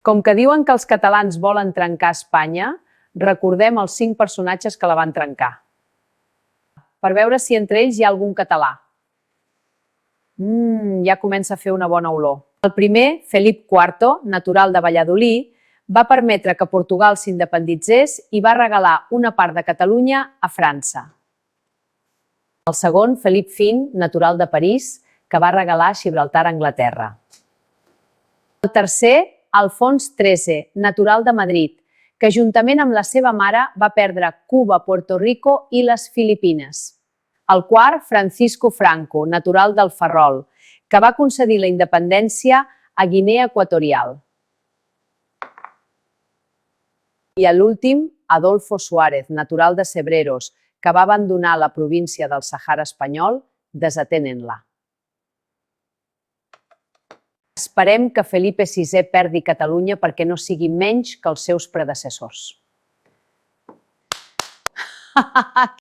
Com que diuen que els catalans volen trencar Espanya, recordem els 5 personatges que la van trencar. Per veure si entre ells hi ha algun català. Ja comença a fer una bona olor. El primer, Felip IV, natural de Valladolid, va permetre que Portugal s'independitzés i va regalar una part de Catalunya a França. El segon, Felip V, natural de París, que va regalar Gibraltar a Anglaterra. El tercer, Alfons XIII, natural de Madrid, que juntament amb la seva mare va perdre Cuba, Puerto Rico i les Filipines. El quart, Francisco Franco, natural del Ferrol, que va concedir la independència a Guinea Equatorial. I l'últim, Adolfo Suárez, natural de Cebreros, que va abandonar la província del Sàhara espanyol, desatenent-la. Esperem que Felipe VI perdi Catalunya perquè no sigui menys que els seus predecessors.